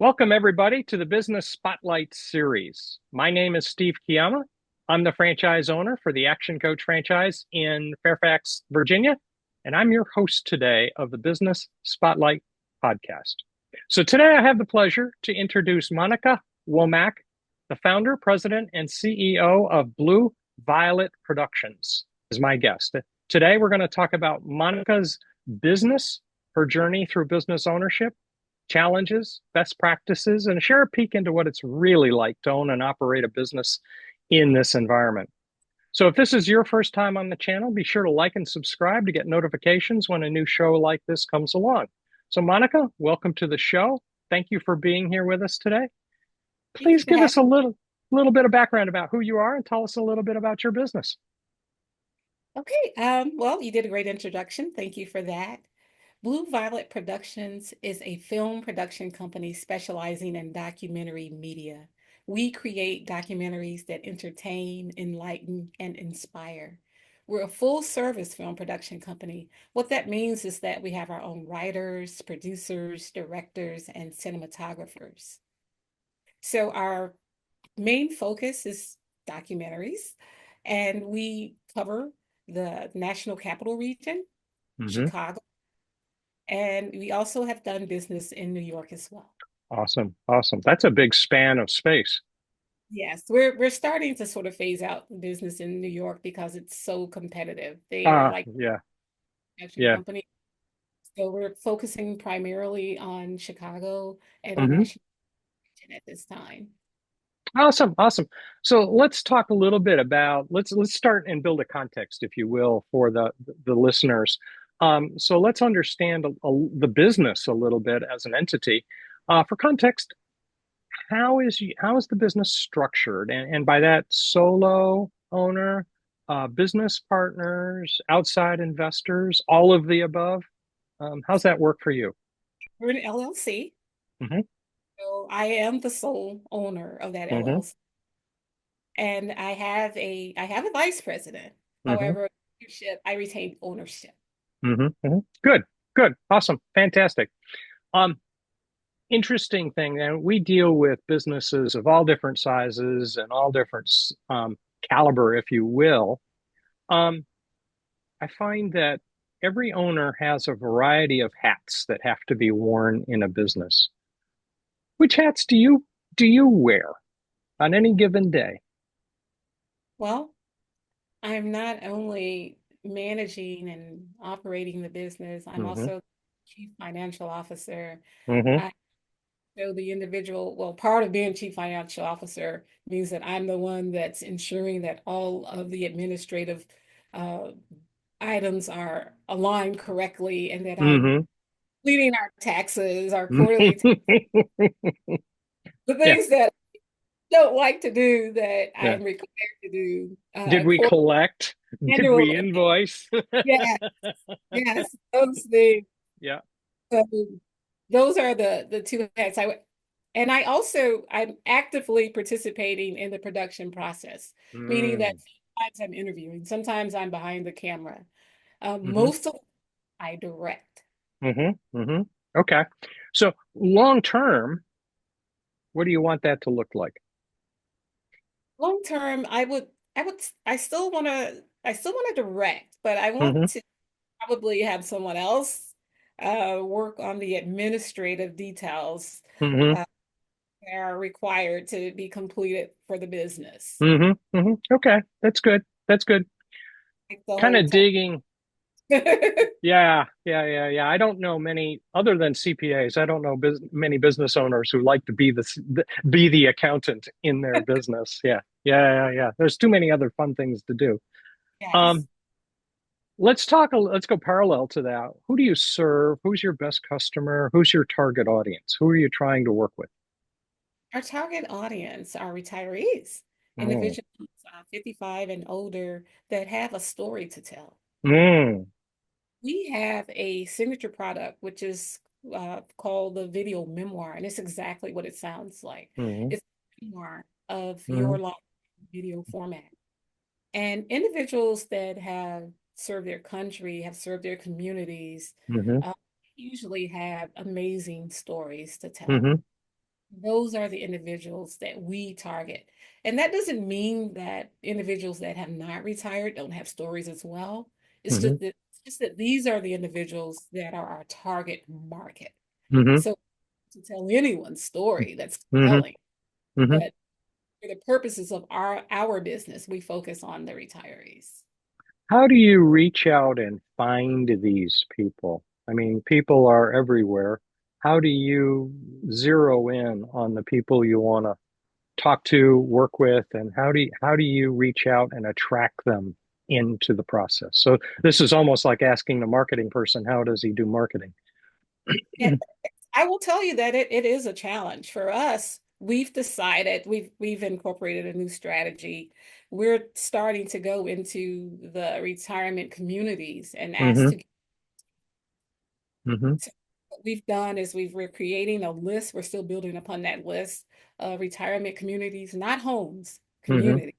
Welcome, everybody, to the Business Spotlight series. My name is Steve Kiyama. I'm the franchise owner for the Action Coach franchise in Fairfax, Virginia, and I'm your host today of the Business Spotlight podcast. So today I have the pleasure to introduce Monica Womack, the founder, president, and CEO of Blue Violet Productions, is my guest. Today we're going to talk about Monica's business, her journey through business ownership, challenges, best practices, and share a peek into what it's really like to own and operate a business in this environment. So if this is your first time on the channel, be sure to like and subscribe to get notifications when a new show like this comes along. So Monica, welcome to the show. Thank you for being here with us today. Thank you Please for give having us a little bit of background about who you are and tell us a little bit about your business. me. Okay, well, you did a great introduction. Thank you for that. Blue Violet Productions is a film production company specializing in documentary media. We create documentaries that entertain, enlighten, and inspire. We're a full service film production company. What that means is that we have our own writers, producers, directors, and cinematographers. So our main focus is documentaries, and we cover the National Capital Region, Mm-hmm. Chicago, and we also have done business in New York as well. Awesome. Awesome. That's a big span of space. Yes, we're starting to sort of phase out business in New York because it's so competitive. They are Ah, like yeah, action yeah. company. So we're focusing primarily on Chicago and the Mm-hmm. national region at this time. Awesome, awesome. So let's talk a little bit about let's start and build a context, if you will, for the listeners. So let's understand the business a little bit as an entity. For context, how is the business structured? And by that, solo owner, business partners, outside investors, all of the above. How's that work for you? We're an LLC. Hmm. So I am the sole owner of that Hmm. LLC. And I have a vice president. Hmm. However, leadership, I retain ownership. Hmm. Hmm. Good, good, awesome, fantastic. Um, Interesting thing, and we deal with businesses of all different sizes and all different caliber, if you will. Um, I find that every owner has a variety of hats that have to be worn in a business. Which hats do you wear on any given day? Well, I'm not only managing and operating the business, I'm Hmm. also chief financial officer. Hmm. I know the individual, well, part of being chief financial officer means that I'm the one that's ensuring that all of the administrative uh, items are aligned correctly and that I'm Hmm. leading our taxes, our quarterly, the Yeah, things that don't like to do that yeah. I'm required to do Did we quarterly, collect? Did we annually. invoice? Yes, yes, those things. Yeah. So those are the two hats. I'm actively participating in the production process, meaning that Mm. sometimes I'm interviewing, sometimes I'm behind the camera. Hmm. Most of I direct. Hmm. Hmm. Okay. So long term, what do you want that to look like? Long term, I still want to direct, but I want Hmm. to probably have someone else work on the administrative details Hmm. uh, that are required to be completed for the business. Hmm. Hmm. Okay, that's good. That's good. Like the Kind whole of time. digging. Yeah, yeah, yeah, yeah. I don't know many other than CPAs. I don't know many business owners who like to be the accountant in their business. Yeah, yeah, yeah, yeah. There's too many other fun things to do. Yes. Um, let's go parallel to that. Who do you serve? Who's your best customer? Who's your target audience? Who are you trying to work with? Our target audience are retirees, Mm. individuals 55 and older that have a story to tell. Mm. We have a signature product, which is called the video memoir, and it's exactly what it sounds like. Mm. It's a memoir of Mm. your life video format. And individuals that have served their country, have served their communities, Mm. uh, usually have amazing stories to tell. Mm. Those are the individuals that we target. And that doesn't mean that individuals that have not retired don't have stories as well. Hmm. It's just that these are the individuals that are our target market. Hmm. So to tell anyone's story that's Hmm. compelling, Hmm. but for the purposes of our business, we focus on the retirees. How do you reach out and find these people? I mean, people are everywhere. How do you zero in on the people you want to talk to, work with, and how do you reach out and attract them into the process? So this is almost like asking the marketing person, how does he do marketing? And I will tell you that it is a challenge for us. We've decided we've incorporated a new strategy. We're starting to go into the retirement communities and ask Hmm. to. Hmm. What we've done is we're creating a list. We're still building upon that list of retirement communities, not homes, Hmm. communities.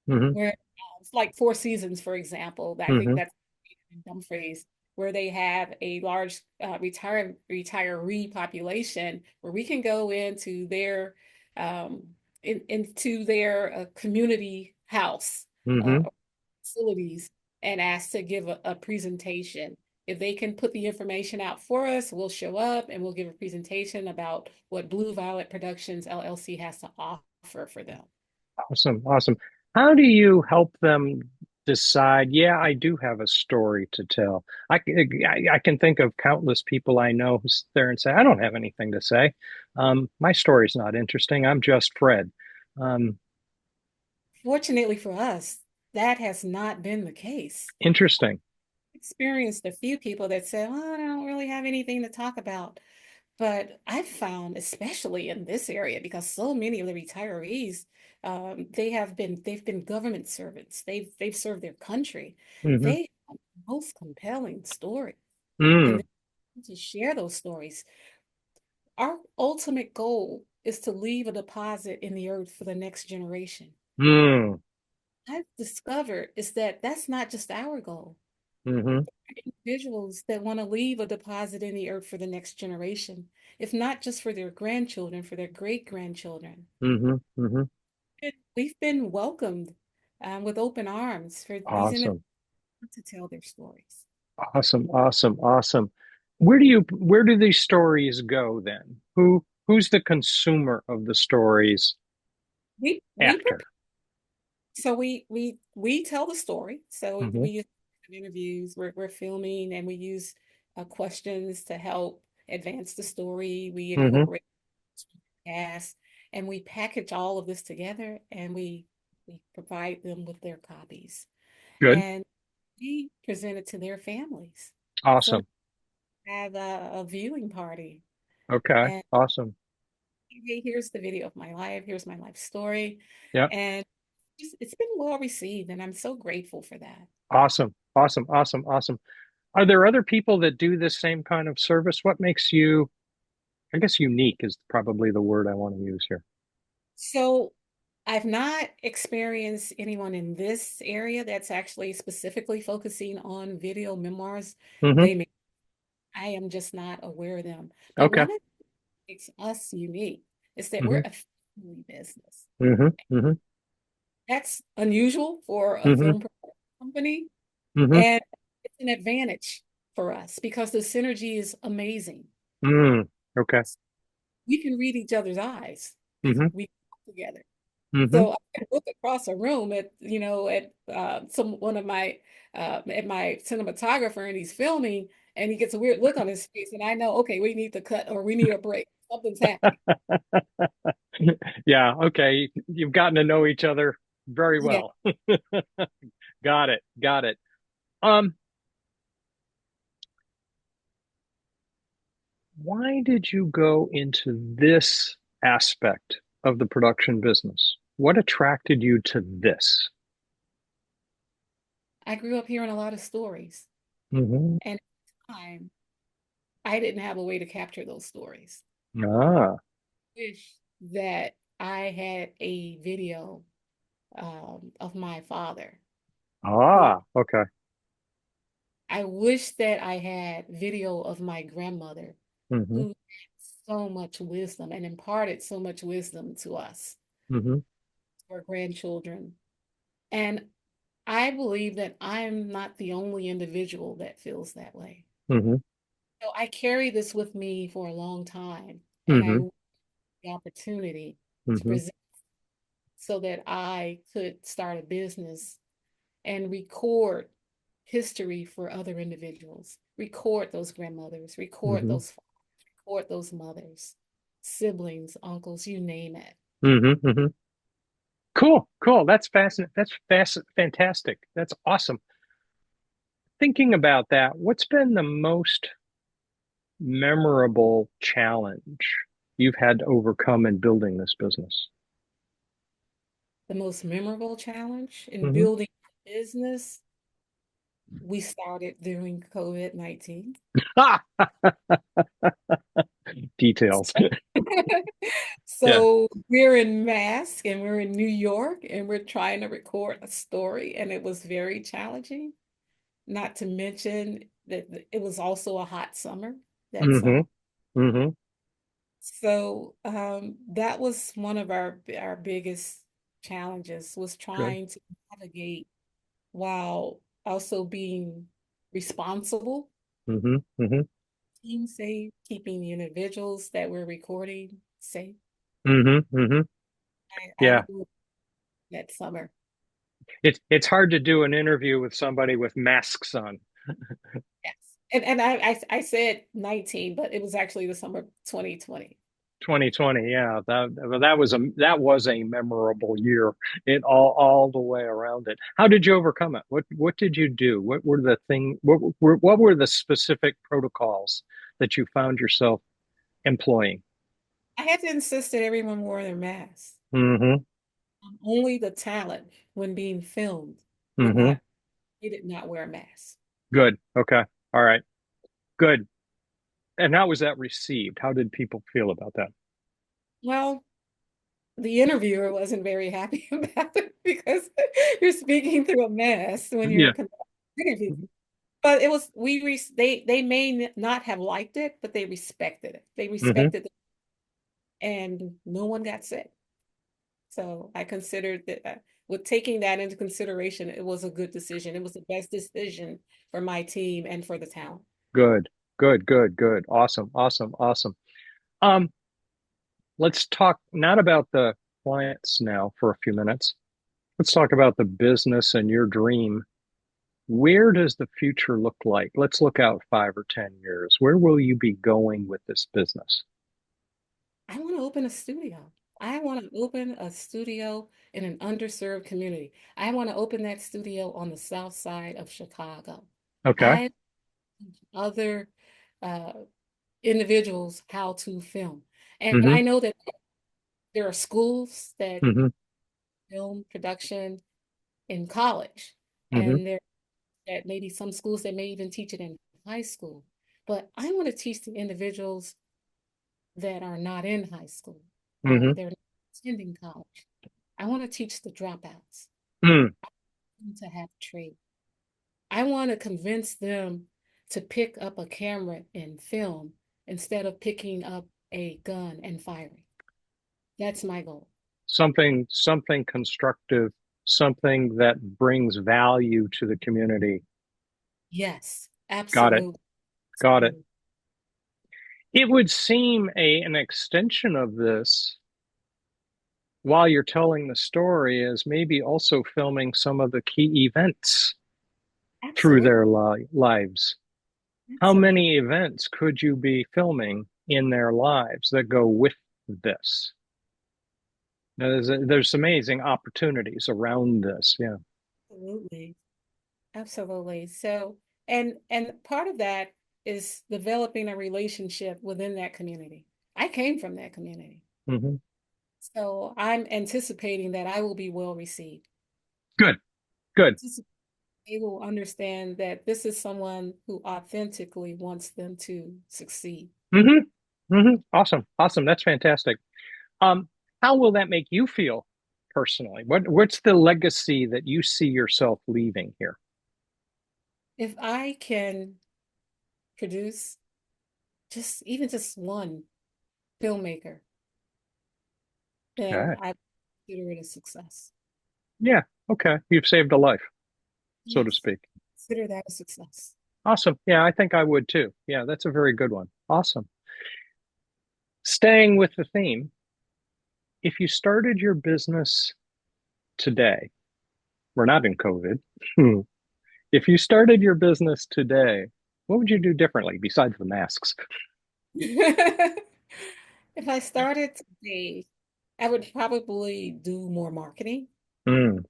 Hmm. Where it's like Four Seasons, for example. I think Hmm. that's a dumb phrase, where they have a large retiree population, where we can go um, into their community house Hmm. facilities and ask to give a presentation. If they can put the information out for us, we'll show up and we'll give a presentation about what Blue Violet Productions LLC has to offer for them. Awesome, awesome. How do you help them decide, yeah, I do have a story to tell? I can think of countless people I know who sit there and say, I don't have anything to say. My story's not interesting. I'm just Fred. Um, Fortunately for us, that has not been the case. Interesting. Experienced a few people that said, well, I don't really have anything to talk about. But I've found, especially in this area, because so many of the retirees, they've been government servants. They've served their country. Hmm. They have the most compelling story, and Mm, they want to share those stories. Our ultimate goal is to leave a deposit in the earth for the next generation. mm, I've discovered is that that's not just our goal. hmm, Individuals that want to leave a deposit in the earth for the next generation, if not just for their grandchildren, for their great grandchildren. hmm, hmm. We've been welcomed with open arms for these individuals Awesome, to tell their stories. awesome, awesome, awesome. Where do these stories go then? Who's the consumer of the stories We after? prepare, so we tell the story. So Hmm. we use interviews. We're filming, and we use questions to help advance the story. We Hmm. incorporate cast, and we package all of this together, and we provide them with their copies, Good. and we present it to their families. So Awesome. we have a viewing party, Okay. and Awesome. hey, here's the video of my life. Here's my life story, Yeah. and it's been well received, and I'm so grateful for that. Awesome. Awesome. Awesome. Awesome. Are there other people that do this same kind of service? What makes you, I guess, unique is probably the word I want to use here. So I've not experienced anyone in this area that's actually specifically focusing on video memoirs. Hmm. They may, I am just not aware of them. But Okay. one of the things that makes us unique is that we're Hmm. a family business. Hmm. Hmm. That's unusual for a Hmm. film production company, Hmm. and it's an advantage for us because the synergy is amazing. Mm. Okay. We can read each other's eyes. Hmm. We talk together. Hmm. So I can look across a room at, at some one of my at my cinematographer, and he's filming, and he gets a weird look on his face, and I know, okay, we need to cut or we need a break. Something's happening. Yeah. Okay. You've gotten to know each other very Yeah, well. Got it. Got it. Um, why did you go into this aspect of the production business? What attracted you to this? I grew up hearing a lot of stories, Hmm. and at the time, I didn't have a way to capture those stories. Ah, Wish that I had a video of my father who okay. I wish that I had video of my grandmother Hmm. who so much wisdom and imparted so much wisdom to us, Mm-hmm. our grandchildren. And I believe that I'm not the only individual that feels that way. Mm-hmm. So I carry this with me for a long time, and I Mm-hmm. want the opportunity to Mm-hmm. present so that I could start a business and record history for other individuals, record those grandmothers, record Mm-hmm. those fathers, record those mothers, siblings, uncles, you name it. Mm-hmm. Mm-hmm. Cool, cool. That's fascinating. Fantastic. That's awesome. Thinking about that, what's been the most memorable challenge you've had to overcome in building this business? The most memorable challenge in Hmm. building a business, we started during COVID-19. Ah, details. Yeah. So we're in mask and we're in New York and we're trying to record a story, and it was very challenging. Not to mention that it was also a hot summer that Hmm. summer. Hmm. So that was one of our biggest challenges, was Good. trying to navigate while also being responsible, Hmm. Hmm. being safe, keeping the individuals that we're recording safe. Hmm. Hmm. I Yeah. grew up that summer. It's hard to do an interview with somebody with masks on. Yes. And I said 19, but it was actually the summer of 2020. 2020, yeah, that was a memorable year. It all the way around it. How did you overcome it? What did you do? What were the specific protocols that you found yourself employing? I had to insist that everyone wore their masks. Mm-hmm. Only the talent, when being filmed, would Mm-hmm. not, he did not wear a mask. Good. Okay. All right. Good. And how was that received? How did people feel about that? Well, the interviewer wasn't very happy about it because you're speaking through a mask when you're Yeah. conducting an interview. But it was they may not have liked it, but they respected it. They Mm-hmm. respected it, and no one got sick. So I considered that with taking that into consideration, it was a good decision. It was the best decision for my team and for the town. Good. Good. Good. Good. Awesome. Awesome. Awesome. Um, let's talk not about the clients now for a few minutes. Let's talk about the business and your dream. Where does the future look like? Let's look out 5 or 10 years. Where will you be going with this business? I want to open a studio. I want to open a studio in an underserved community. I want to open that studio on the south side of Chicago. Okay. I teach other uh, individuals how to film. And Mm-hmm. I know that there are schools that Mm-hmm. film production in college, Mm-hmm. and there that maybe some schools that may even teach it in high school. But I want to teach the individuals that are not in high school. Mm-hmm. They're not attending college. I want to teach the dropouts Mm. to have trade. I want to convince them to pick up a camera and film instead of picking up a gun and firing. That's my goal. Something constructive, something that brings value to the community. Yes, Got it. absolutely. Got it. Absolutely. It would seem an extension of this while you're telling the story is maybe also filming some of the key events through Absolutely. their lives. How Absolutely. many events could you be filming in their lives that go with this? Now, there's amazing opportunities around this. Yeah. Absolutely. Absolutely. So, and part of that is developing a relationship within that community. I came from that community. Hmm. So I'm anticipating that I will be well received. Good. Good. They will understand that this is someone who authentically wants them to succeed. Hmm. Hmm. Awesome. Awesome. That's fantastic. Um, how will that make you feel personally? What's the legacy that you see yourself leaving here? If I can produce just even just one filmmaker, then Okay. I consider it a success. Yeah. Okay. You've saved a life, so to Yes, speak. consider that a success. Awesome. Yeah, I think I would too. Yeah, that's a very good one. Awesome. Staying with the theme, if you started your business today, we're not in COVID. If you started your business today, what would you do differently besides the masks? If I started today, I would probably do more marketing. Mm,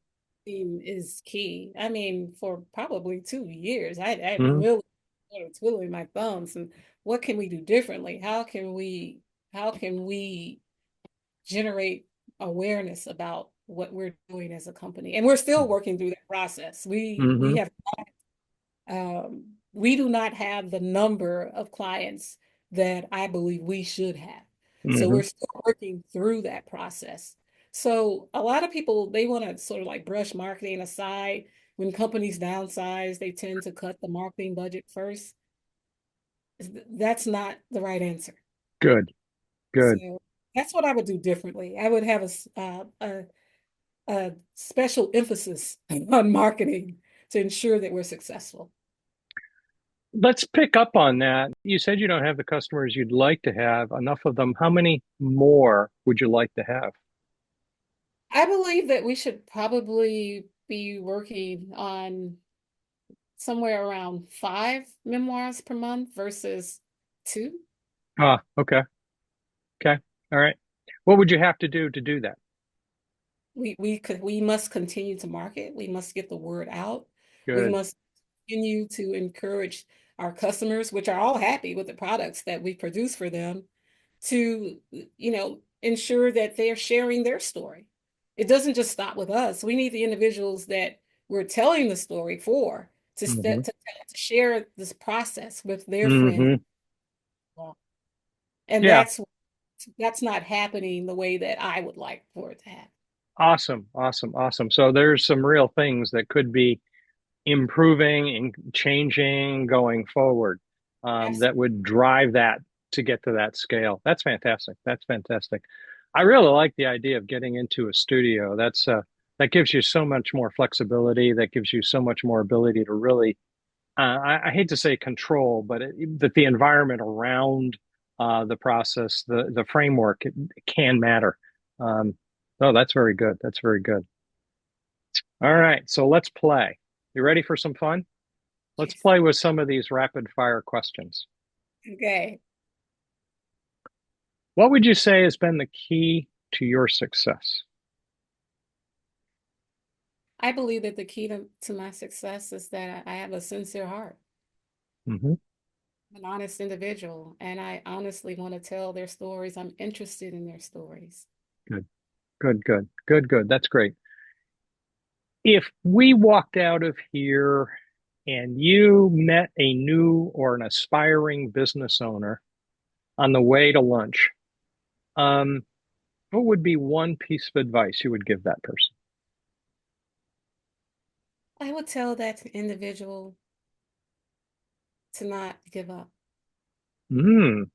Is key. I mean, for probably 2 years, I mm, really started twiddling my thumbs and what can we do differently? How can we generate awareness about what we're doing as a company? And we're still working through that process. We mm-hmm, have we do not have the number of clients that I believe we should have. So mm-hmm, we're still working through that process. So a lot of people, they want to sort of like brush marketing aside. When companies downsize, they tend to cut the marketing budget first. That's not the right answer. good, good. So that's what I would do differently. I would have a special emphasis on marketing to ensure that we're successful. Let's pick up on that. You said you don't have the customers you'd like to have, enough of them. How many more would you like to have? I believe that we should probably be working on somewhere around 5 memoirs per month versus two. Ah, okay, okay, all right. What would you have to do that? We must continue to market. We must get the word out. We Good. must continue to encourage our customers, which are all happy with the products that we produce for them, to ensure that they're sharing their story. It doesn't just stop with us. We need the individuals that we're telling the story for Mm-hmm. to share this process with their friends. Mm-hmm. And Yeah. that's not happening the way that I would like for it to happen. Awesome. Awesome. Awesome. So there's some real things that could be improving and changing going forward, that Absolutely. would drive that to get to that scale. That's fantastic. That's fantastic. I really like the idea of getting into a studio. That gives you so much more flexibility. That gives you so much more ability to really, I hate to say control, but that the environment around the process, the framework, it can matter. Um, oh, that's very good. That's very good. All right, so let's play. You ready for some fun? Let's Yes. play with some of these rapid fire questions. Okay. What would you say has been the key to your success? I believe that the key to my success is that I have a sincere heart. Hmm. I'm an honest individual, and I honestly want to tell their stories. I'm interested in their stories. Good, good, good, good, good. That's great. If we walked out of here and you met a new or an aspiring business owner on the way to lunch, um, what would be one piece of advice you would give that person? I would tell that individual to not give up. Mm,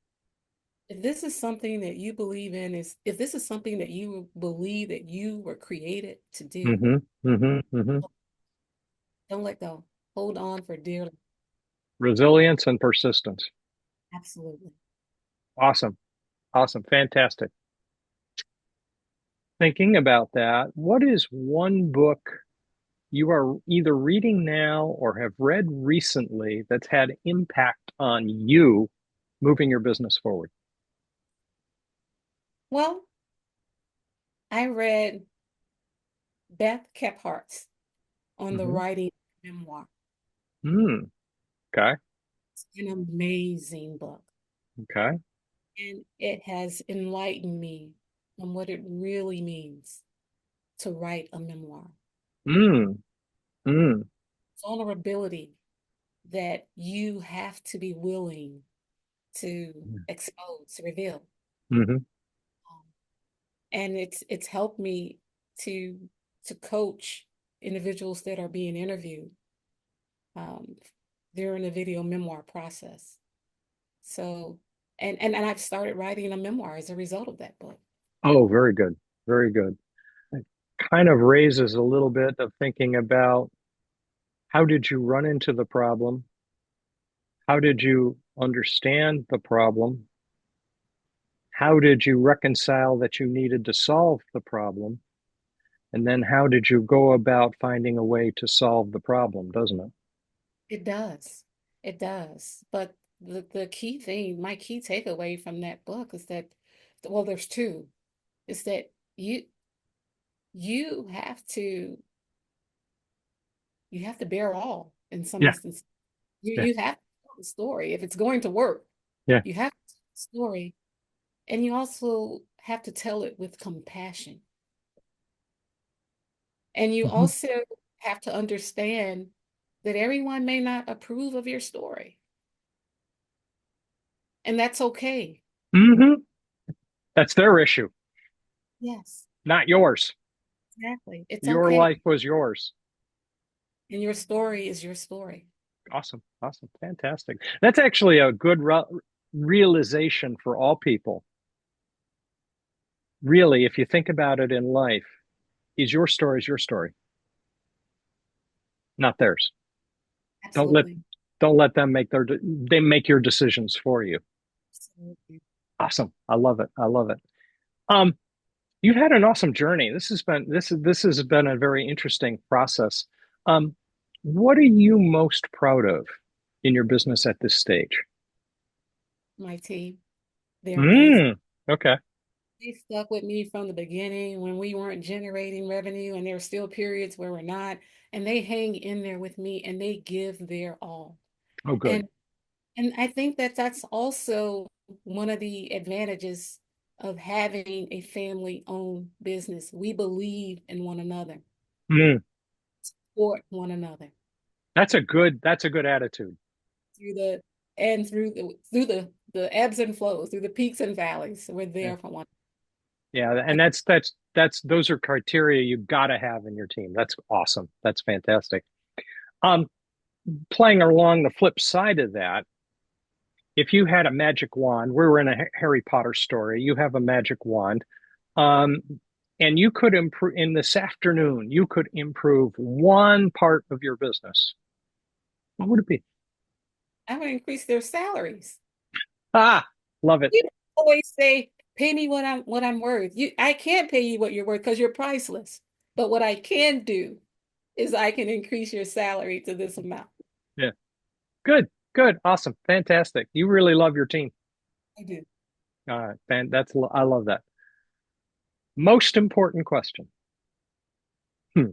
If this is something that you believe in, is if this is something that you believe that you were created to do, hmm, hmm, hmm. don't let go. Hold on for dear life. Resilience and persistence. Absolutely. Awesome. Awesome. Fantastic. Thinking about that, what is one book you are either reading now or have read recently that's had impact on you moving your business forward? Well, I read Beth Kephardt's On the Hmm. Writing Memoir. Mm, okay. It's an amazing book, Okay. and it has enlightened me on what it really means to write a memoir. Mm, mm, Vulnerability that you have to be willing to expose, reveal. mm-hmm. Um, and it's helped me to coach individuals that are being interviewed um, during the video memoir process. So And I've started writing a memoir as a result of that book. Oh, very good. Very good. It kind of raises a little bit of thinking about how did you run into the problem? How did you understand the problem? How did you reconcile that you needed to solve the problem? And then how did you go about finding a way to solve the problem, doesn't it? It does. It does. But the key thing, my key takeaway from that book is that, well, there's two, is that you have to you have to bear all in some Yeah, instances. yeah, You have to tell the story. If it's going to work, yeah. you have to tell the story. And you also have to tell it with compassion. And you Hmm. also have to understand that everyone may not approve of your story. And that's okay. Hmm. That's their issue, Yes, not yours. exactly. It's Your okay. life was yours. And your story is your story. Awesome, awesome, fantastic. That's actually a good realization for all people. Really, if you think about it in life, is your story, not theirs. Don't let Absolutely. don't let them make they make your decisions for you. Absolutely. Awesome. I love it. I love it. Um, you've had an awesome journey. This has been a very interesting process. Um, what are you most proud of in your business at this stage? My team, they're amazing. Mm, okay. They stuck with me from the beginning when we weren't generating revenue, and there are still periods where we're not. And they hang in there with me and they give their all. Oh, good. And and I think that that's also one of the advantages of having a family-owned business. We believe in one another, Mm, support one another that's a good attitude. through the the ebbs and flows, through the peaks and valleys. We're Yeah. there for one. Yeah, I and that's those are criteria you got to have in your team. That's awesome. That's fantastic. Um, playing along the flip side of that, if you had a magic wand, we were in a Harry Potter story, you have a magic wand, um, and you could improve in this afternoon, you could improve one part of your business. What would it be? I would increase their salaries. Ah, love it. You always say, pay me what I'm worth. I can't pay you what you're worth because you're priceless. But what I can do is I can increase your salary to this amount. Yeah. Good, good, awesome, fantastic. You really love your team. I do. All right, I love that. Most important question. Hmm.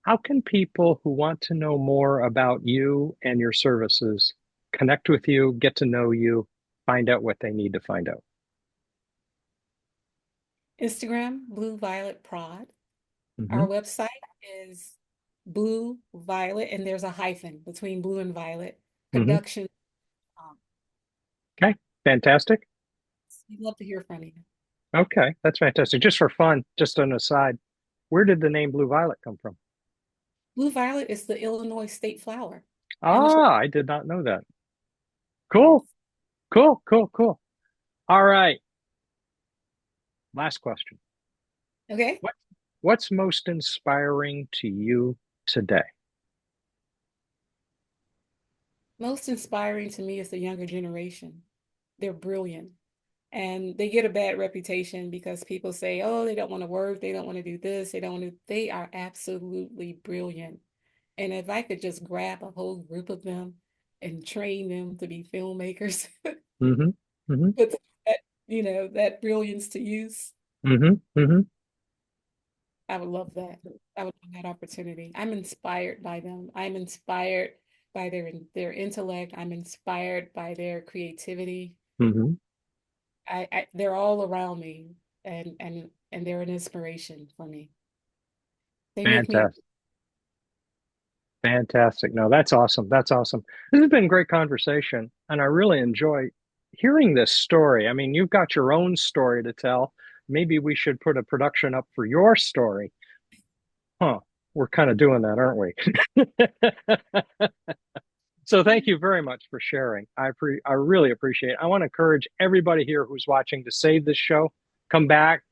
How can people who want to know more about you and your services connect with you, get to know you, find out what they need to find out? Instagram, Blue Violet Prod. Hmm. Our website is Blue Violet, and there's a hyphen between blue and violet Hmm. production. Okay, fantastic. We'd love to hear from you. Okay, that's fantastic. Just for fun, just an aside, where did the name Blue Violet come from? Blue Violet is the Illinois state flower. I'm a Ah, I did not know that. yes. Cool, cool, cool, cool. All right, last question. Okay. What what's most inspiring to you today? Most inspiring to me is the younger generation. They're brilliant. And they get a bad reputation because people say, oh, they don't want to work, they don't want to do this, they don't want to. They are absolutely brilliant. And if I could just grab a whole group of them and train them to be filmmakers, Hmm. Hmm. put that, that brilliance to use, Hmm. Hmm. I would love that. I would love that opportunity. I'm inspired by them. I'm inspired by their intellect. I'm inspired by their creativity. Hmm. They're all around me, and they're an inspiration for me. They make me. Fantastic. Fantastic. No, that's awesome. That's awesome. This has been a great conversation, and I really enjoy hearing this story. I mean, you've got your own story to tell. Maybe we should put a production up for your story. Huh. We're kind of doing that, aren't we? So thank you very much for sharing. I really appreciate it. I want to encourage everybody here who's watching to save this show, come back.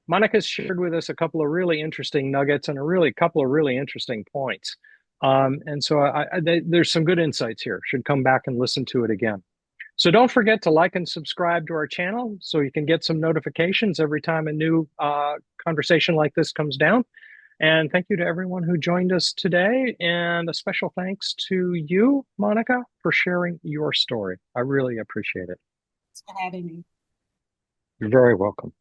Monica's shared with us a couple of really interesting nuggets and a really couple of really interesting points. And so there's some good insights here. Should come back and listen to it again. So don't forget to like and subscribe to our channel so you can get some notifications every time a new conversation like this comes down. And thank you to everyone who joined us today. And a special thanks to you, Monica, for sharing your story. I really appreciate it. Thanks for having me. You're very welcome.